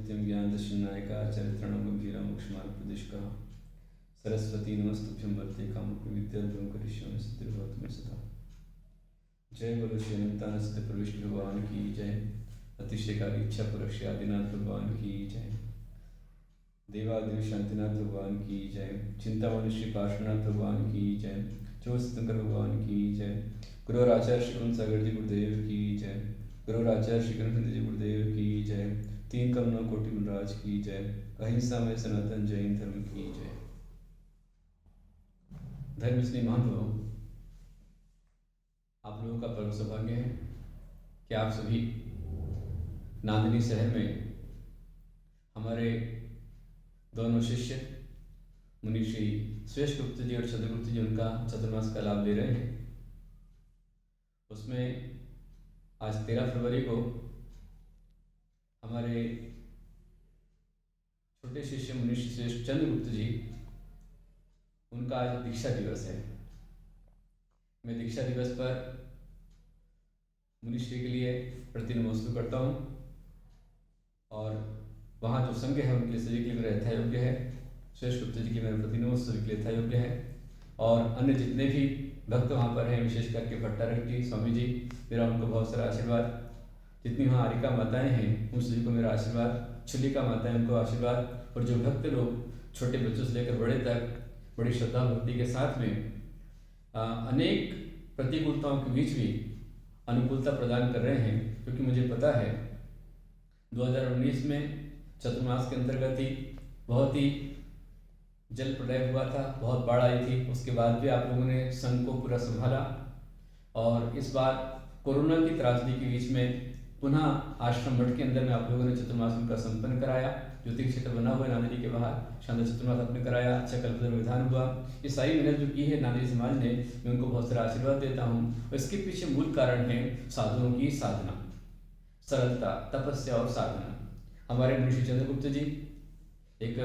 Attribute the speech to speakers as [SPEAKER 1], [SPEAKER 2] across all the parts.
[SPEAKER 1] नित्यं ज्ञानदर्शननायका चरित्रणं गम्भीरं मोक्षमार्गप्रदिष्कः सरस्वती नमस्तुभ्यं वरदे कामरूपिणि विद्यार्थं करिष्यामि सिद्धिर्भवतु मे सदा। जय बोलो श्री अनंतानंद सिद्ध प्रभु विष्णु भगवान की जय। अतिशयकारी इच्छा पुरुष आदिनाथ भगवान की जय। देवादेव शांतिनाथ भगवान की जय। चिंतामणि श्री पार्श्वनाथ भगवान की जय। चौस्तंकर भगवान की जय। गुरु आचार्य श्री गुण सागर जी गुरुदेव की जय। गुरु आचार्य श्री गणपति जी गुरुदेव की जय। तीन करुणा कोटि गुणराज की जय। अहिंसा में सनातन जैन धर्म की जय। धर्म स्नेही महानुभाव, आप लोगों का परम सौभाग्य है कि आप सभी नांदनी शहर में हमारे दोनों शिष्य मुनि श्री श्रेष्ठ गुप्त जी और चंद्रगुप्त जी उनका चतुर्मास का लाभ ले रहे हैं। उसमें आज 13 फरवरी को हमारे छोटे शिष्य मुनि श्री श्रेष्ठ चंद्रगुप्त जी उनका आज दीक्षा दिवस है। मैं दीक्षा दिवस पर मुनिश्री के लिए प्रति नमस्कार करता हूँ और वहाँ जो संघ है उनके सभी के लिए मेरा यथायोग्य है। श्रेष्ठ गुप्त जी की मेरा प्रति नमस्कार के लिए यथायोग्य है और अन्य जितने भी भक्त वहाँ पर हैं, विशेष करके भट्टारक स्वामी जी, मेरा उनको बहुत सारा आशीर्वाद। जितनी वहाँ आरिका माताएं हैं उन सभी को मेरा आशीर्वाद। छुलिका माताएं उनको आशीर्वाद। और जो भक्त लोग छोटे बच्चों से लेकर बड़े तक बड़ी श्रद्धा भक्ति के साथ में अनेक प्रतिकूलताओं के बीच भी अनुकूलता प्रदान कर रहे हैं, क्योंकि मुझे पता है 2019 में चतुर्मास के अंतर्गत ही बहुत ही जल प्रलय हुआ था, बहुत बाढ़ आई थी। उसके बाद भी आप लोगों ने संघ को पूरा संभाला और इस बार कोरोना की त्रासदी के बीच में पुनः आश्रम मठ के अंदर में आप लोगों ने चतुर्मास उनका संपन्न कराया। ज्योति क्षेत्र बना हुआ है नांदेड़ी के बाहर, शानदार चतुर्मास आपने कराया, अच्छा कल्पतरु विधान हुआ। ये सारी मेहनत जो की है नांदेड़ी समाज ने, मैं उनको बहुत सारा आशीर्वाद देता हूँ। और इसके पीछे मूल कारण है साधुओं की साधना, सरलता, तपस्या और साधना। हमारे मुनि चंद्रगुप्त जी एक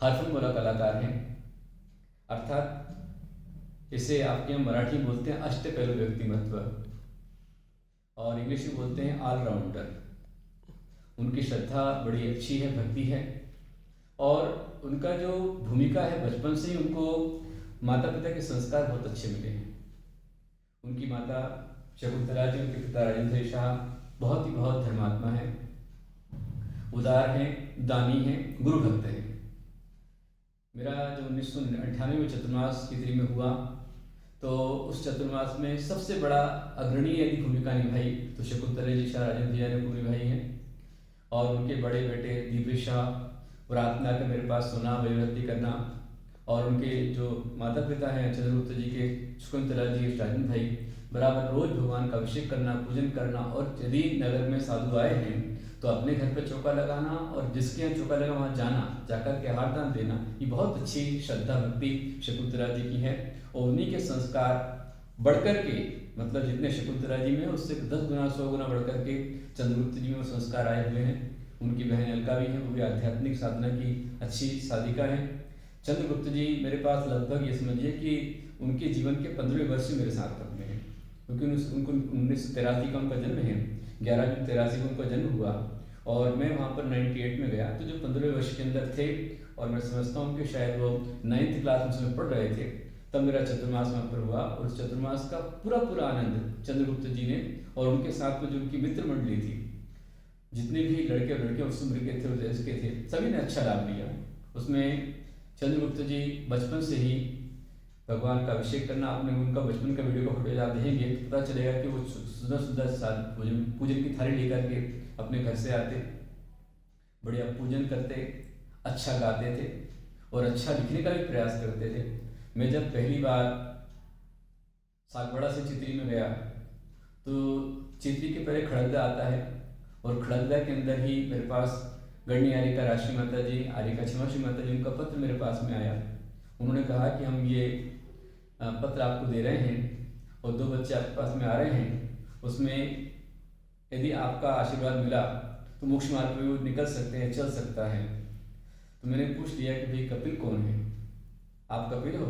[SPEAKER 1] हरफन वाला कलाकार हैं, अर्थात इसे आपके यहाँ मराठी में बोलते हैं अष्टपैलु व्यक्तिमत्व और इंग्लिश में बोलते हैं ऑलराउंडर। उनकी श्रद्धा बड़ी अच्छी है, भक्ति है और उनका जो भूमिका है बचपन से ही उनको माता पिता के संस्कार बहुत अच्छे मिले हैं। उनकी माता शकुंतला जी, उनके पिता राजेंद्र शाह बहुत धर्मात्मा है, उदार हैं, दानी हैं, गुरु भक्त हैं। मेरा जो 1998 में चतुर्मास की तिथि में हुआ तो उस चतुर्मास में सबसे बड़ा अग्रणी यदि भूमिका निभाई तो शकुंतला जी शाह राजेंद्र जी ने निभाई है। और उनके बड़े बेटे दिव्य शाह रात में आकर मेरे पास सोना, वैभक्ति करना। और उनके जो माता पिता हैं चंद्रगुप्त जी के, शकुंतला जी, राजेंद्र भाई, बराबर रोज भगवान का अभिषेक करना, पूजन करना। और यदि नगर में साधु आए हैं तो अपने घर पर चौका लगाना और जिसके यहाँ चौका लगा वहाँ जाना, जाकर के हारदान देना। ये बहुत अच्छी श्रद्धा भक्ति शकुंतला जी की है। और उन्हीं के संस्कार बढ़कर के, मतलब जितने शकुंतला जी में उससे 10 गुना 100 गुना बढ़कर के चंद्रगुप्त जी में वो संस्कार आए हुए हैं। उनकी बहन अलका भी है, वो भी आध्यात्मिक साधना की अच्छी साधिका है। चंद्रगुप्त जी मेरे पास लगभग ये समझिए कि उनके जीवन के 15वें वर्ष से मेरे साथ रखते हैं, क्योंकि उनको 1983 का उनका जन्म है, 11 जून 83 को उनका जन्म हुआ और मैं वहाँ पर 98 में गया। तो जो 15वें वर्ष के अंदर थे और मैं समझता हूँ कि शायद वो 9th क्लास में पढ़ रहे थे, तब मेरा चतुर्मास वहाँ पर हुआ। और उस चतुर्मास का पूरा आनंद चंद्रगुप्त जी ने और उनके साथ में जो उनकी मित्र मंडली थी, जितने भी लड़के और लड़कियाँ उस उम्र के थे, उस देश के थे, सभी ने अच्छा लाभ लिया। उसमें चंद्रगुप्त जी बचपन से ही भगवान का अभिषेक करना, आपने उनका बचपन का वीडियो का फुटेज आप देखेंगे तो पता चलेगा कि वो सुंदर पूजन की थाली लेकर के अपने घर से आते, बढ़िया पूजन करते, अच्छा गाते थे और अच्छा लिखने का भी प्रयास करते थे। मैं जब पहली बार सागवाड़ा से चित्री में गया तो चित्री के पहले खड़गदा आता है और खड़गदा के अंदर ही मेरे पास गणनी आरिका राशि माता जी, आरिका क्षमाशी माता जी, उनका पत्र मेरे पास में आया। उन्होंने कहा कि हम ये पत्र आपको दे रहे हैं और 2 बच्चे आपके पास में आ रहे हैं, उसमें यदि आपका आशीर्वाद मिला तो मोक्ष मार्ग पे वो निकल सकते हैं, चल सकता है। तो मैंने पूछ लिया कि भाई कपिल कौन है, आप कपिल हो?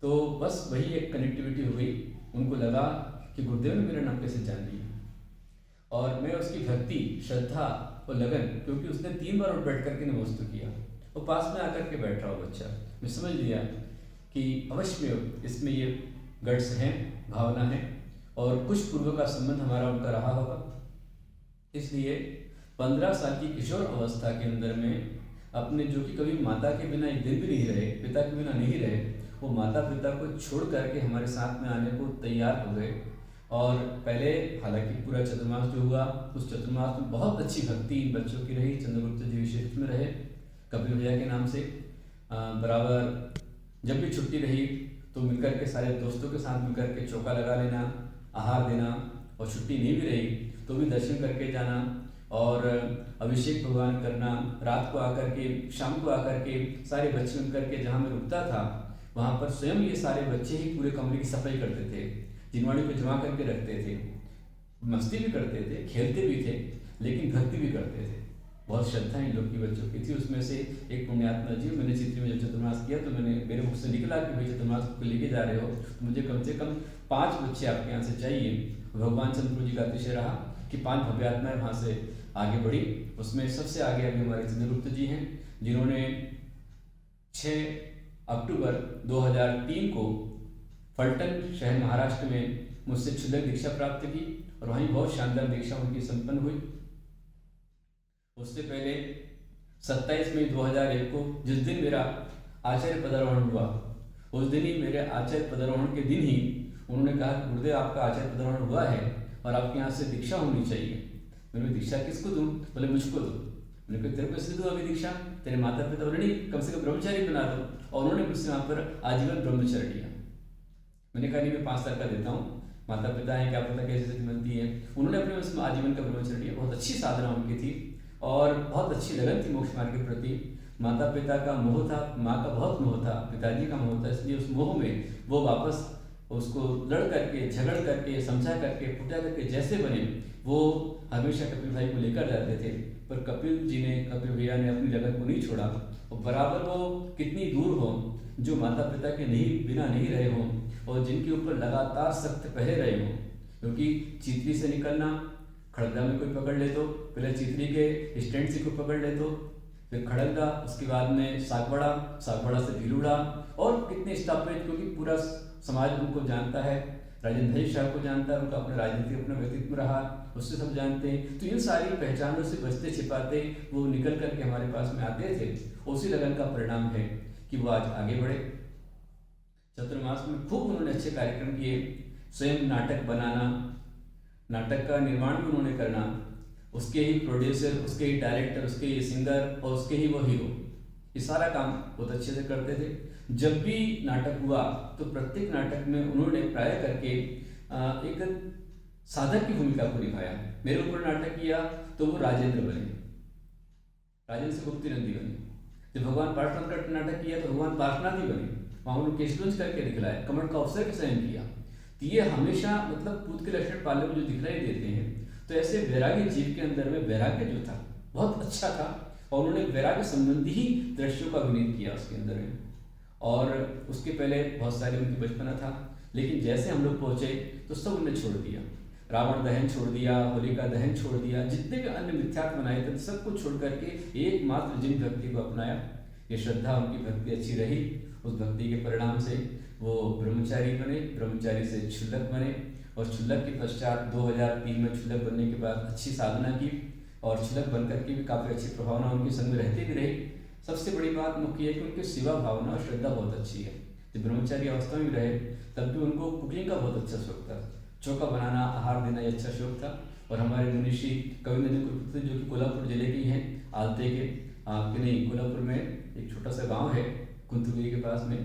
[SPEAKER 1] तो बस वही एक कनेक्टिविटी हुई। उनको लगा कि गुरुदेव ने मेरा नाम कैसे जान लिया। और मैं उसकी भक्ति, श्रद्धा और लगन, क्योंकि उसने 3 बार उठ बैठ करके नमोस्तु किया, और पास में आकर के बैठ रहा हो बच्चा, मैं समझ लिया कि अवश्य में इसमें ये गट्स हैं, भावना है, और कुछ पूर्व का संबंध हमारा उनका रहा होगा। इसलिए 15 साल की किशोर अवस्था के अंदर में अपने, जो कि कभी माता के बिना एक दिन भी नहीं रहे, पिता के बिना नहीं रहे, वो माता पिता को छोड़ करके हमारे साथ में आने को तैयार हो गए। और पहले हालांकि पूरा चतुर्मास जो हुआ, उस चतुर्मास में बहुत अच्छी भक्ति इन बच्चों की रही। चंद्रगुप्त जी विशेष में रहे कपिल भैया के नाम से, बराबर जब भी छुट्टी रही तो मिलकर के सारे दोस्तों के साथ मिलकर के चौका लगा लेना, आहार देना, और छुट्टी नहीं भी रही तो भी दर्शन करके जाना और अभिषेक भगवान करना। रात को आकर के, शाम को आकर के सारे बच्चे मिलकर के जहाँ मैं रुकता था वहाँ पर स्वयं ये सारे बच्चे ही पूरे कमरे की सफाई करते थे, जिनवाणी पे जमा करके रखते थे, मस्ती भी करते थे, खेलते भी थे, लेकिन भक्ति भी करते थे। बहुत श्रद्धा इन लोग की बच्चों की थी। उसमें से एक पुण्यात्मा जी, मैंने चित्र में जब चतुर्मास किया तो मैंने मेरे मुख से निकला कि भाई चतुर्मास को लेके जा रहे हो तो मुझे कम से कम 5 बच्चे आपके यहाँ से चाहिए। भगवान चंद्रपुर जी का अतिशय रहा कि 5 भव्य आत्माएं वहाँ से आगे बढ़ी। उसमें सबसे आगे अभी हमारे चंद्रगुप्त जी हैं, जिन्होंने 6 अक्टूबर 2003 को फलटन शहर महाराष्ट्र में मुझसे क्षुल्लक दीक्षा प्राप्त की, और वहीं बहुत शानदार दीक्षा उनकी संपन्न हुई। उससे पहले 27 मई 2001 को, जिस दिन मेरा आचार्य पदारोहण हुआ, उस दिन ही, मेरे आचार्य पदारोहण के दिन ही उन्होंने कहा कि गुरुदेव आपका आचार्य पदारोहण हुआ है और आपके यहाँ से दीक्षा होनी चाहिए। मैंने दीक्षा किसको दूँ? बोले मुझको दो। मैंने कहा तेरे को इसलिए दूँ अभी दीक्षा, तेरे माता पिता बोले नहीं, कम से कम ब्रह्मचारी बना दो, और उन्होंने मुझसे वहाँ पर आजीवन ब्रह्मचर्य लिया। मैंने कहा नहीं, मैं 5 साल का देता हूँ, माता पिता हैं, क्या पता कैसे स्थिति बनती है। उन्होंने अपने उसमें आजीवन का ब्रह्मचर्य लिया। बहुत अच्छी साधना उनकी थी और बहुत अच्छी लगन थी मोक्ष मार्ग के प्रति। माता पिता का मोह था, माँ का बहुत मोह था, पिताजी का मोह था, इसलिए उस मोह में वो वापस उसको लड़ करके, झगड़ करके, समझा करके, फुटा करके जैसे बने वो हमेशा कपिल भाई को लेकर जाते थे। पर कपिल जी ने, कपिल भैया ने अपनी लगन को नहीं छोड़ा, और बराबर वो कितनी दूर हो, जो माता पिता के बिना नहीं रहे हों और जिनके ऊपर लगातार सख्त पहरे रहे हों। क्योंकि चितरी से निकलना, खड़गदा में कोई पकड़ ले तो पहले चितरी के स्टैंड से कोई पकड़ ले तो फिर खड़गदा, उसके बाद में सागवाड़ा, सागवाड़ा से भीलुड़ा, और कितने स्टॉपेज, क्योंकि पूरा समाज उनको जानता है, राजेंद्र भाई शाह को जानता है, उनका अपना राजनीतिक अपना व्यक्तित्व रहा, उससे सब जानते हैं। तो इन सारी पहचानों से बचते छिपाते वो निकल करके हमारे पास में आते थे। उसी लगन का परिणाम है कि वो आज आगे बढ़े। चतुर्मास में खूब उन्होंने अच्छे कार्यक्रम किए, स्वयं नाटक बनाना, नाटक का निर्माण भी उन्होंने करना, उसके ही प्रोड्यूसर, उसके ही डायरेक्टर, उसके ही सिंगर और उसके ही वो हीरो, ये सारा काम बहुत अच्छे से करते थे। जब भी नाटक हुआ तो प्रत्येक नाटक में उन्होंने प्राय करके एक साधक की भूमिका को निभाया। मेरे ऊपर नाटक किया तो वो राजेंद्र बने, राजेंद्र से गुप्ती नंदी बने। जब भगवान पार्श्वनाथ का नाटक किया तो भगवान पार्श्वनाथ ही बने, वहाँ उन्होंने केशलुंज करके दिखलाया, कमर का अवसर के स्वयं किया। तो ये हमेशा मतलब पूत के लक्षण पालने में जो दिखलाई देते हैं, तो ऐसे वैराग्य जीव के अंदर में वैराग्य जो था बहुत अच्छा था, और उन्होंने वैराग्य संबंधी ही दृश्यों का अभिनय किया उसके अंदर में। और उसके पहले बहुत सारे उनकी बचपना था, लेकिन जैसे हम लोग पहुँचे तो सब उन्होंने छोड़ दिया। रावण दहन छोड़ दिया, होलिका दहन छोड़ दिया, जितने भी अन्य मिथ्यात्व बनाए थे सब कुछ छोड़ करके एकमात्र जिन भक्ति को अपनाया। ये श्रद्धा, उनकी भक्ति अच्छी रही, उस भक्ति के परिणाम से वो ब्रह्मचारी बने, ब्रह्मचारी से क्षुल्लक बने, और क्षुल्लक के पश्चात 2003 में क्षुल्लक बनने के बाद अच्छी साधना की, और क्षुल्लक बन करके भी काफ़ी अच्छी प्रभावना उनके संग में रहती भी रही। सबसे बड़ी बात मुख्य है कि उनकी सेवा भावना और श्रद्धा बहुत अच्छी है। जब ब्रह्मचारी अवस्था में रहे तब भी उनको कुकिंग का बहुत अच्छा शौक था, चौका बनाना, आहार देना ये अच्छा शौक था। और हमारे मनीषी कविंद्र गुरुपुत्र जो कि कोल्हापुर जिले के हैं, आलते के आपके नहीं, कोल्हापुर में एक छोटा सा गांव है कुंतुगिरी के पास में,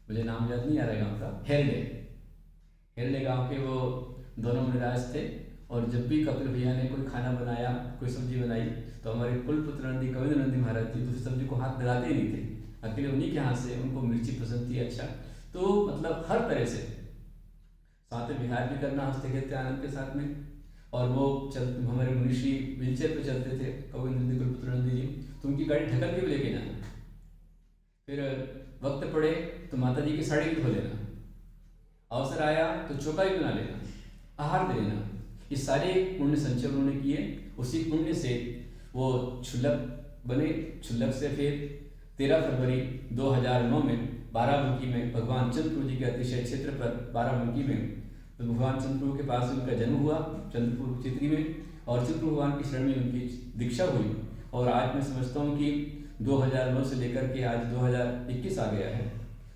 [SPEAKER 1] मुझे नाम याद नहीं आ रहा गाँव का, हेरले गाँव के वो दोनों निराश थे। और जब भी कपिल भैया ने कोई खाना बनाया, कोई सब्जी बनाई, तो हमारे कुलपुत्र नंदी, कविंद्र नंदी महाराज जी दूसरी सब्जी को हाथ लगाते ही नहीं थे, अकेले उन्हीं के हाथ से, उनको मिर्ची पसंद थी। अच्छा, तो मतलब हर तरह से साथ में विहार भी करना हंसते खेलते आनंद के साथ में। और वो हमारे मनीषी व्हीलचेयर पे चलते थे, कविंद्र नंदी, कुलपुत्र नंदी जी, तो उनकी गाड़ी ढकल के भी लेके जाना, फिर वक्त पड़े तो माता जी की साड़ी भी धो लेना, अवसर आया तो चौका भी बना लेना, आहार दे लेना। ये सारे पुण्य संचय उन्होंने किए। उसी पुण्य से वो क्षुल्लक बने। क्षुल्लक से फिर 13 फरवरी 2009 में बाराबंकी में भगवान चंद्रपुर जी के अतिशय क्षेत्र पर बाराबंकी में तो भगवान चंद्रपुर के पास उनका जन्म हुआ, चंद्रपुर चित्री में, और चंद्रपुर भगवान की शरण में उनकी दीक्षा हुई। और आज मैं समझता हूँ कि 2009 से लेकर के आज 2021 आ गया है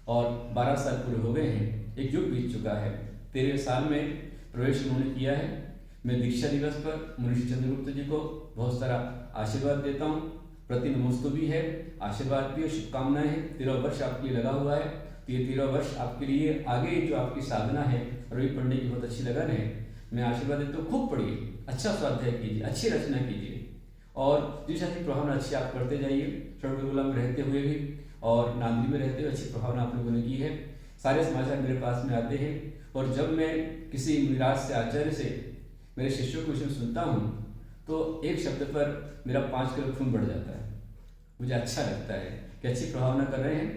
[SPEAKER 1] और 12 साल पूरे हो गए हैं, एक युग बीत चुका है। 13वें साल में प्रवेश उन्होंने किया है। मैं दीक्षा दिवस पर मुनीश्री चंद्रगुप्त जी को बहुत सारा आशीर्वाद देता हूँ, प्रति नमोस्तु भी है, आशीर्वाद भी और शुभकामनाएं हैं। 13 वर्ष आपके लिए लगा हुआ है, तो ये 13 वर्ष आपके लिए आगे जो आपकी साधना है रवि पढ़ने की बहुत अच्छी लगन है। मैं आशीर्वाद देता हूँ, खूब पढ़िए, अच्छा स्वाध्याय कीजिए, अच्छी रचना कीजिए और दीक्षा की प्रभावना अच्छी आप करते जाइए। शरणगुरुकुला में रहते हुए भी और नांदरी में रहते हुए अच्छी प्रभावना आप लोगों ने की है। सारे समाचार मेरे पास में आते हैं और जब मैं किसी मुनिराज से, आचार्य से मेरे शिष्यों के विषय में सुनता हूँ तो एक शब्द पर मेरा 5 किलो खून बढ़ जाता है। मुझे अच्छा लगता है कि अच्छी प्रभावना कर रहे हैं।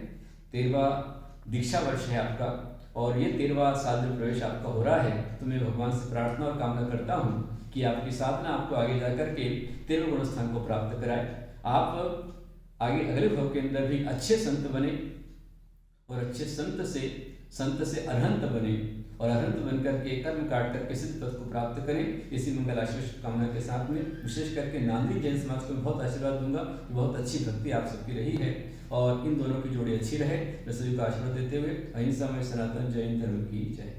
[SPEAKER 1] 13वां दीक्षा वर्ष है आपका और ये 13वां साल में प्रवेश आपका हो रहा है, तो मैं भगवान से प्रार्थना और कामना करता हूँ कि आपकी साधना आपको आगे जाकर के 13वें गुण स्थान को प्राप्त कराए। आप आगे अगले भव के अंदर भी अच्छे संत बने और अच्छे संत से अरहंत बने और अरहंत बनकर के कर्म काट करके सिद्ध पद को प्राप्त करें। इसी मंगल आशीर्वाद कामना के साथ में विशेष करके नांदरी जैन समाज को बहुत आशीर्वाद दूंगा। बहुत अच्छी भक्ति आप सबकी रही है और इन दोनों की जोड़ी अच्छी रहे। मैं सभी को आशीर्वाद देते हुए अहिंसा में सनातन जैन धर्म की जय।